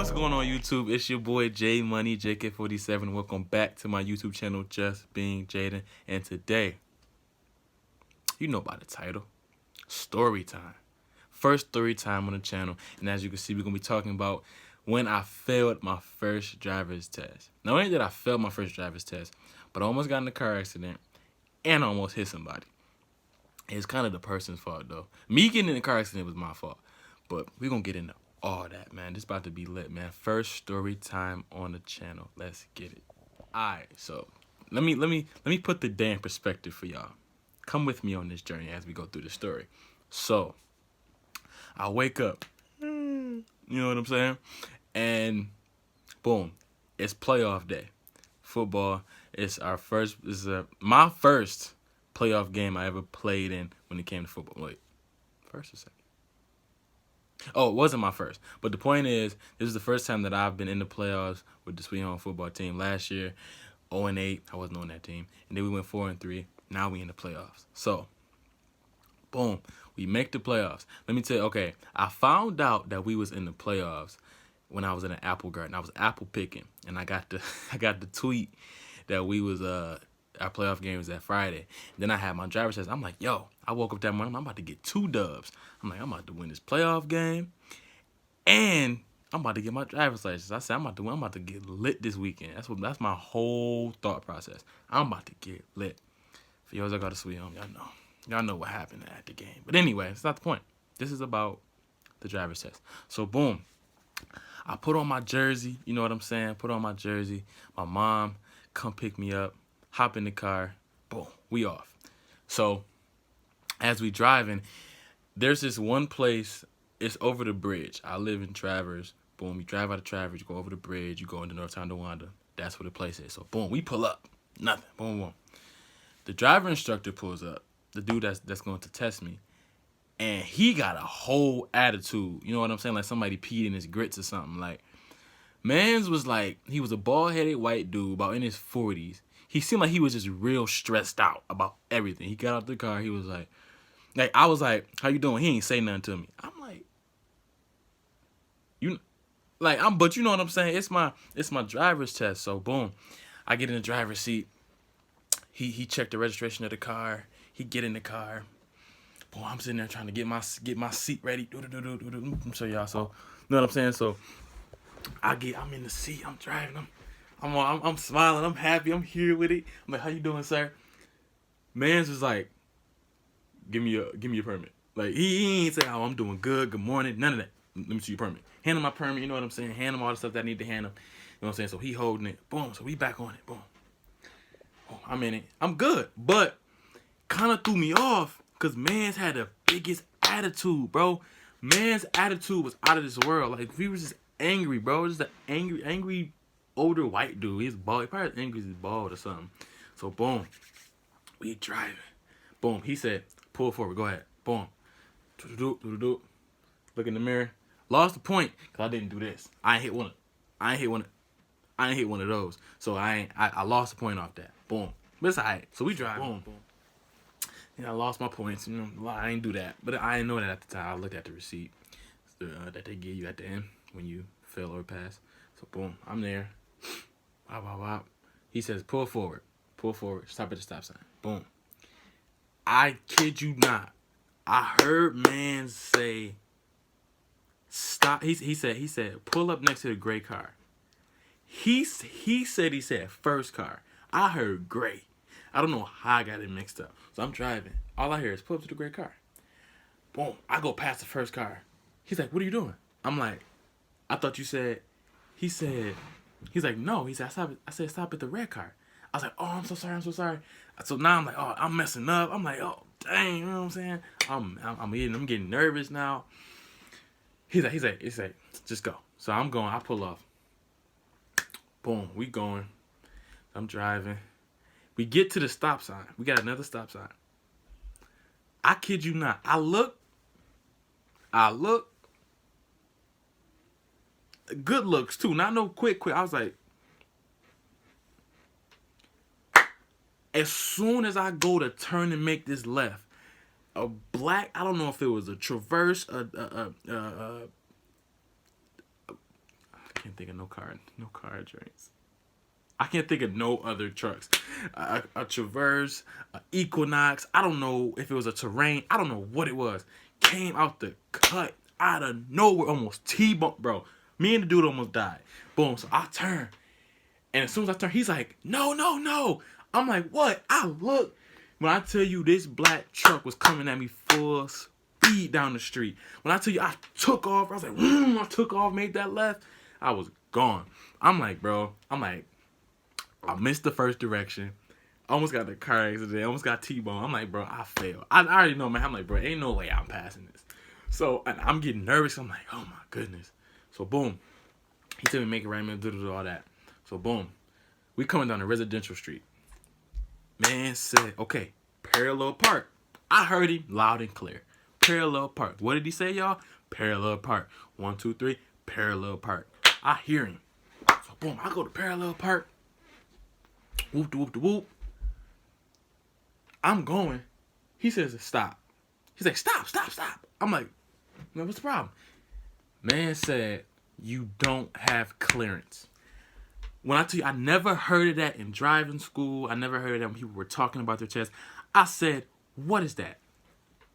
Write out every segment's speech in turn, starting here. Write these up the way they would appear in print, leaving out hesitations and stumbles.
What's going on, YouTube? It's your boy J Money JK47. Welcome back to my YouTube channel, Just Being Jaden. And today, you know by the title, story time. First story time on the channel. And as you can see, we're gonna be talking about when I failed my first driver's test. Not only did I fail my first driver's test, but I almost got in a car accident and I almost hit somebody. It's kind of the person's fault though. Me getting in a car accident was my fault. But we're gonna get into all that, man. This about to be lit, man. First story time on the channel. Let's get it. Alright, so let me put the day in perspective for y'all. Come with me on this journey as we go through the story. So I wake up, you know what I'm saying? And boom, it's playoff day. Football. It's my first playoff game I ever played in when it came to football. Wait, first or second? Oh, it wasn't my first. But the point is, this is the first time that I've been in the playoffs with the Sweet Home football team. Last year, 0-8. I wasn't on that team. And then we went 4-3. Now we in the playoffs. So, boom. We make the playoffs. Let me tell you, okay, I found out that we was in the playoffs when I was in an apple garden. I was apple picking. And I got the tweet that we was our playoff game was that Friday. Then I had my driver's test. I'm like, yo, I woke up that morning. I'm about to get 2 dubs. I'm like, I'm about to win this playoff game. And I'm about to get my driver's license. I said, I'm about to get lit this weekend. That's my whole thought process. I'm about to get lit. For y'all that got a Sweet Home, y'all know what happened at the game. But anyway, it's not the point. This is about the driver's test. So boom. I put on my jersey. You know what I'm saying? Put on my jersey. My mom come pick me up. Hop in the car, boom, we off. So, as we driving, there's this one place, it's over the bridge. I live in Traverse. Boom, you drive out of Traverse, you go over the bridge, you go into North Tonawanda. That's where the place is. So, boom, we pull up. Nothing. Boom, boom. The driver instructor pulls up, the dude that's going to test me, and he got a whole attitude. You know what I'm saying? Like somebody peed in his grits or something. Like, mans was like, he was a bald-headed white dude, about in his 40s. He seemed like he was just real stressed out about everything. He got out the car. He was like, I was like, how you doing? He ain't say nothing to me. I'm like, but you know what I'm saying? It's my driver's test. So boom, I get in the driver's seat. He checked the registration of the car. He get in the car. Boy, I'm sitting there trying to get my seat ready. I'm show y'all. So you know what I'm saying? So I'm in the seat. I'm driving. I'm smiling. I'm happy. I'm here with it. I'm like, how you doing, sir? Man's was like, give me a permit. Like he ain't say, oh, I'm doing good. Good morning. None of that. Let me see your permit. Hand him my permit. You know what I'm saying? Hand him all the stuff that I need to hand him. You know what I'm saying? So he holding it. Boom. So we back on it. Boom. Oh, I'm in it. I'm good. But kind of threw me off because man's had the biggest attitude, bro. Man's attitude was out of this world. Like he was just angry, bro. Just an angry older white dude. He's bald. He probably angry he's bald or something. So boom, we driving. Boom. He said, pull forward. Go ahead. Boom. Look in the mirror. Lost the point because I didn't do this. I ain't hit one of those. So I lost the point off that. Boom. But it's alright. So we drive. Boom. Yeah, I lost my points. You know, I ain't do that. But I didn't know that at the time. I looked at the receipt that they give you at the end when you fail or pass. So boom, I'm there. Wow. He says, pull forward. Stop at the stop sign. Boom. I kid you not. I heard man say, stop. He said, pull up next to the gray car. He said first car. I heard gray. I don't know how I got it mixed up. So I'm driving. All I hear is pull up to the gray car. Boom. I go past the first car. He's like, what are you doing? I'm like, I thought you said. He's like, no. He said, I said, stop at the red car. I was like, oh, I'm so sorry. So now I'm like, oh, I'm messing up. I'm like, oh, dang, you know what I'm saying? I'm getting nervous now. He's like, just go. So I'm going. I pull off. Boom, we going. I'm driving. We get to the stop sign. We got another stop sign. I kid you not. I look. Good looks too. Not no quick. I was like, as soon as I go to turn and make this left, a black, I don't know if it was a Traverse, I think of no car insurance. I can't think of no other trucks. A Traverse, a Equinox. I don't know if it was a Terrain. I don't know what it was. Came out the cut out of nowhere, almost T-bone, bro. Me and the dude almost died. Boom. So I turn, and as soon as I turn, he's like, "No, no, no." I'm like, "What?" I look. When I tell you this black truck was coming at me full speed down the street. When I tell you I took off, I was like, I took off, made that left. I was gone. I'm like, bro. I missed the first direction. Almost got the car accident. Almost got T-bone. I'm like, bro, I failed. I already know, man. I'm like, bro, ain't no way I'm passing this. So, and I'm getting nervous. I'm like, oh, my goodness. So, boom. He told me make it right, man, do all that. So, boom. We coming down a residential street. Man said, okay, parallel park. I heard him loud and clear. Parallel park. What did he say, y'all? Parallel park. 1, 2, 3, parallel park. I hear him. So, boom, I go to parallel park. Whoop, whoop, whoop. I'm going. He says, stop. He's like, stop. I'm like, no, what's the problem? Man said, you don't have clearance. When I tell you, I never heard of that in driving school. I never heard of that when people were talking about their test. I said, what is that?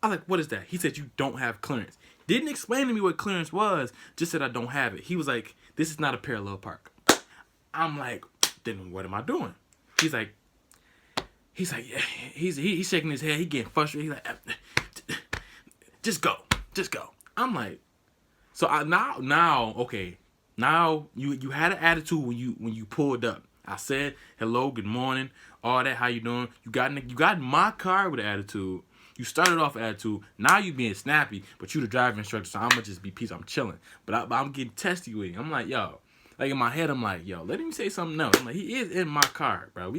I was like, what is that? He said, you don't have clearance. Didn't explain to me what clearance was. Just said I don't have it. He was like, this is not a parallel park. I'm like, then what am I doing? He's like, yeah. He's shaking his head. He getting frustrated. He's like, just go. I'm like, so okay. Now you had an attitude when you pulled up. I said hello, good morning, all that. How you doing? You got in my car with an attitude. You started off with attitude. Now you being snappy, but you the driving instructor, so I'ma just be peaceful. I'm chilling, but I'm getting testy with him. I'm like, yo, like in my head, I'm like, yo, let him say something else. I'm like, he is in my car, bro.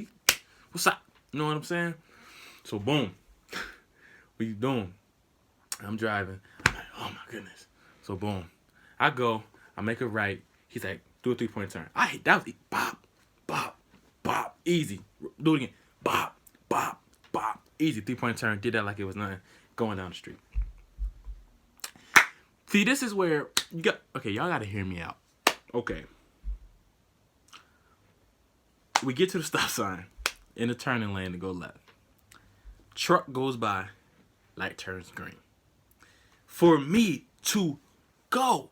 What's up? You know what I'm saying? So boom, what you doing? I'm driving. I'm like, oh my goodness. So boom, I go. I make a right. He's like, do a 3-point turn. I hate that was bop, bop, bop, easy. Do it again. Bop, bop, bop, easy. 3-point turn. Did that like it was nothing. Going down the street. See, this is where you got. Okay, y'all gotta hear me out. Okay. We get to the stop sign in the turning lane to go left. Truck goes by, light turns green. For me to go.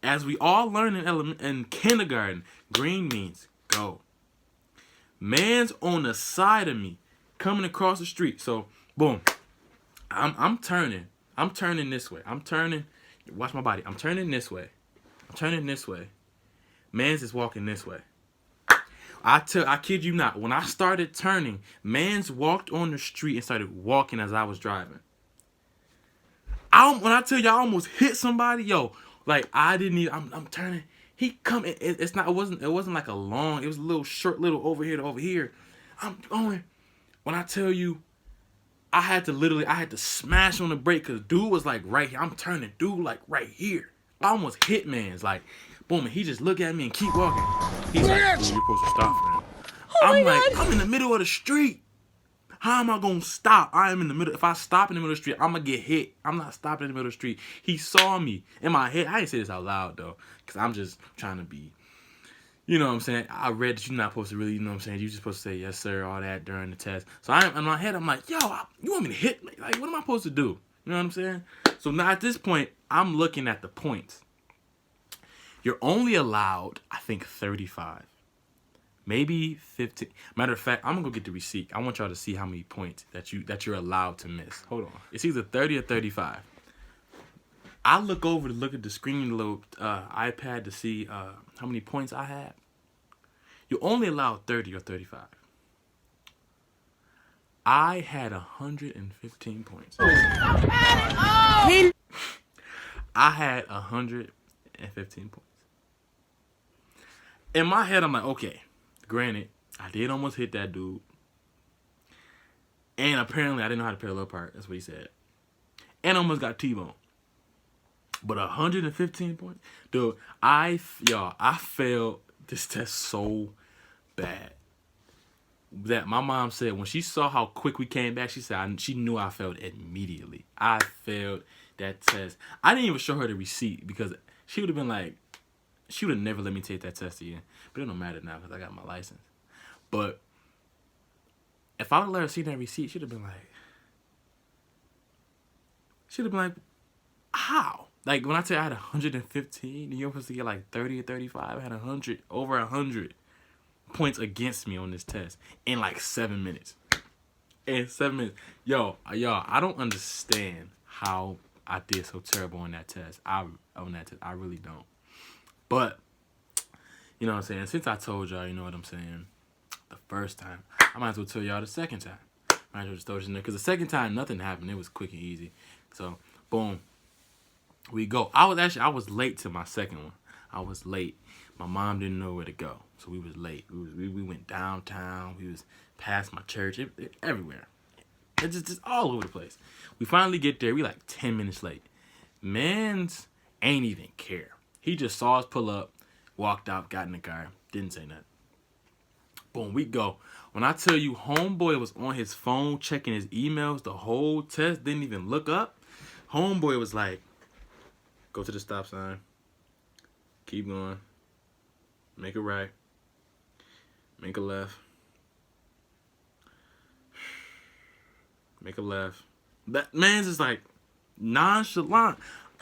As we all learn in kindergarten, green means go. Man's on the side of me, coming across the street. So, boom, I'm turning. I'm turning this way. Watch my body. I'm turning this way. Man's is walking this way. I kid you not. When I started turning, man's walked on the street and started walking as I was driving. When I tell you I almost hit somebody, yo, like I didn't even. I'm turning. He come. It wasn't like a long. It was a little short, little over here to over here. I'm going. When I tell you, I had to smash on the brake because dude was like right here. I'm turning, dude like right here. I almost hit man's like, boom, and he just look at me and keep walking. He's like, dude, you're supposed to stop, man. I'm like, I'm in the middle of the street. How am I gonna stop? I am in the middle. If I stop in the middle of the street, I'm gonna get hit. I'm not stopping in the middle of the street. He saw me in my head. I didn't say this out loud though, because I'm just trying to be, you know what I'm saying? I read that you're not supposed to really, you know what I'm saying? You're just supposed to say yes, sir, all that during the test. So in my head, I'm like, yo, you want me to hit me? Like, what am I supposed to do? You know what I'm saying? So now at this point, I'm looking at the points. You're only allowed, I think, 35. Maybe 15. Matter of fact, I'm gonna go get the receipt. I want y'all to see how many points that you're allowed to miss. Hold on. It's either 30 or 35. I look over to look at the screen, little iPad to see how many points I had. You're only allowed 30 or 35. I had 115 points. I had 115 points. In my head, I'm like, okay. Granted, I did almost hit that dude. And apparently, I didn't know how to parallel park. That's what he said. And I almost got T-bone. But 115 points? Dude, I failed this test so bad. That my mom said when she saw how quick we came back, she said she knew I failed immediately. I failed that test. I didn't even show her the receipt because she would have been like, she would have never let me take that test again. But it don't matter now because I got my license. But if I would let her see that receipt, she'd have been like, how? Like, when I tell you I had 115, and you're supposed to get like 30 or 35, I had over 100 points against me on this test in like 7 minutes. In 7 minutes. Y'all, I don't understand how I did so terrible on that test. I really don't. But, you know what I'm saying? Since I told y'all, you know what I'm saying, the first time, I might as well tell y'all the second time. Might as well just throw this in there. Because the second time, nothing happened. It was quick and easy. So, boom. We go. I was late to my second one. I was late. My mom didn't know where to go. So we was late. We went downtown. We was past my church. Everywhere. It's just all over the place. We finally get there. We like 10 minutes late. Mans ain't even care. He just saw us pull up, walked out, got in the car, didn't say nothing. Boom, we go. When I tell you homeboy was on his phone checking his emails the whole test, didn't even look up. Homeboy was like, go to the stop sign, keep going, make a right, make a left, make a left. That man's just like nonchalant.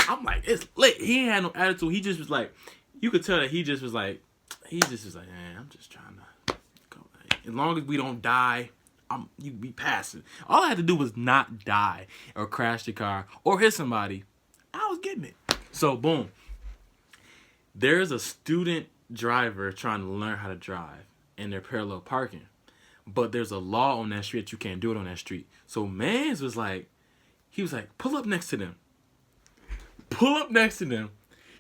I'm like, it's lit. He ain't had no attitude. He just was like, you could tell that he just was like, man, I'm just trying to go. As long as we don't die, you be passing. All I had to do was not die or crash the car or hit somebody. I was getting it. So, boom. There's a student driver trying to learn how to drive, and they're parallel parking. But there's a law on that street that you can't do it on that street. So, mans was like, he was like, pull up next to them. Pull up next to them.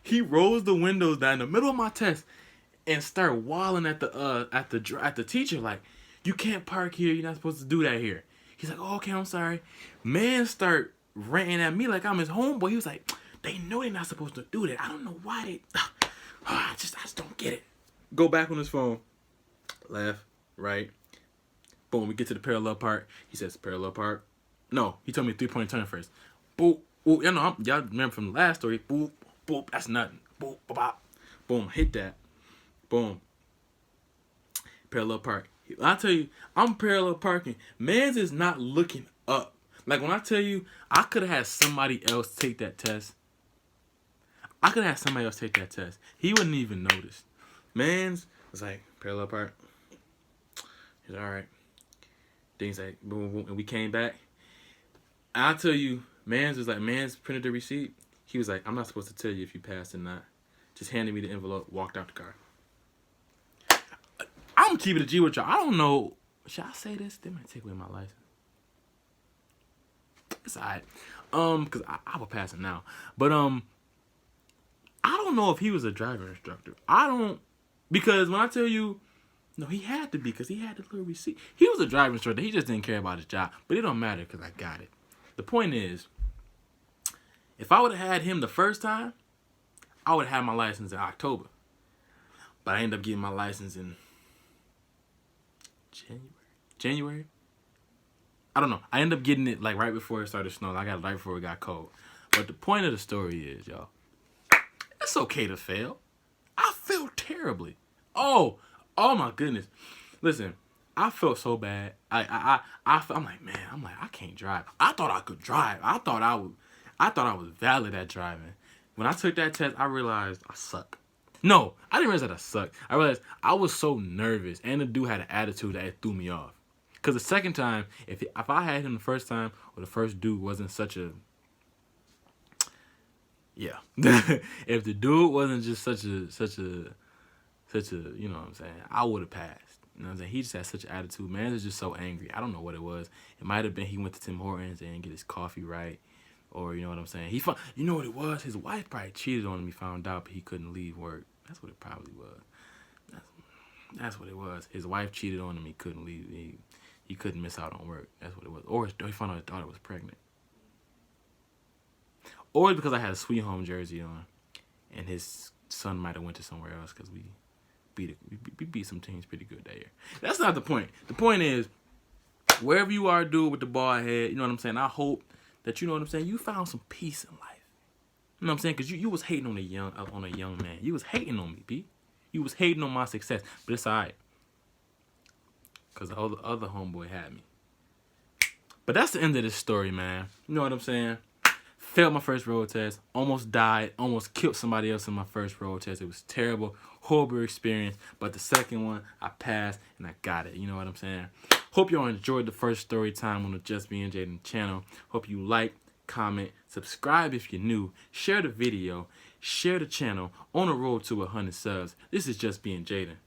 He rolls the windows down in the middle of my test and start wilding at the teacher like, you can't park here. You're not supposed to do that here. He's like, oh, okay, I'm sorry. Man start ranting at me like I'm his homeboy. He was like, they know they're not supposed to do that. I don't know why they. I just don't get it. Go back on his phone. Left, right. Boom. We get to the parallel park. He says parallel park. No, he told me 3-point turn first. Boop. Ooh, y'all remember from the last story. Boop, boop. That's nothing. Boop, bop. Boom. Hit that. Boom. Parallel park. I tell you, I'm parallel parking. Mans is not looking up. Like when I tell you, I could have had somebody else take that test. He wouldn't even notice. Mans was like, parallel park. He's all right. Things like, boom, boom. And we came back. I tell you, Mans printed the receipt. He was like, I'm not supposed to tell you if you passed or not. Just handed me the envelope, walked out the car. I'm keeping it a G with y'all. I don't know. Should I say this? They might take away my license. It's alright. Because I will pass it now. But, I don't know if he was a driver instructor. Because when I tell you, no, he had to be because he had the little receipt. He was a driver instructor. He just didn't care about his job. But it don't matter because I got it. The point is, if I would have had him the first time, I would have had my license in October. But I ended up getting my license in January? I don't know. I ended up getting it like right before it started snowing. I got it right before it got cold. But the point of the story is, y'all, it's okay to fail. I failed terribly. Oh my goodness. Listen, I felt so bad. I'm like, I can't drive. I thought I could drive. I thought I was valid at driving. When I took that test, I realized I suck. No, I didn't realize that I sucked. I realized I was so nervous, and the dude had an attitude that it threw me off. Because the second time, if I had him the first time, or the first dude wasn't such a... Yeah. If the dude wasn't just such a, you know what I'm saying, I would have passed. You know what I'm saying? He just had such an attitude. Man, is just so angry. I don't know what it was. It might have been he went to Tim Hortons and get his coffee right. Or, you know what I'm saying? You know what it was? His wife probably cheated on him. He found out, but he couldn't leave work. That's what it probably was. That's what it was. His wife cheated on him. He couldn't leave. He couldn't miss out on work. That's what it was. Or he found out his daughter was pregnant. Or because I had a Sweet Home jersey on, and his son might have went to somewhere else because we beat some teams pretty good that year. That's not the point. The point is, wherever you are, dude, with the bald head, you know what I'm saying? I hope that, you know what I'm saying, you found some peace in life. You know what I'm saying? Because you was hating on a young man. You was hating on me, B. You was hating on my success. But it's all right. Because the other homeboy had me. But that's the end of this story, man. You know what I'm saying? Failed my first road test. Almost died. Almost killed somebody else in my first road test. It was terrible. Horrible experience. But the second one, I passed and I got it. You know what I'm saying? Hope y'all enjoyed the first story time on the Just Being Jaden channel. Hope you like, comment, subscribe if you're new, share the video, share the channel on the road to 100 subs. This is Just Being Jaden.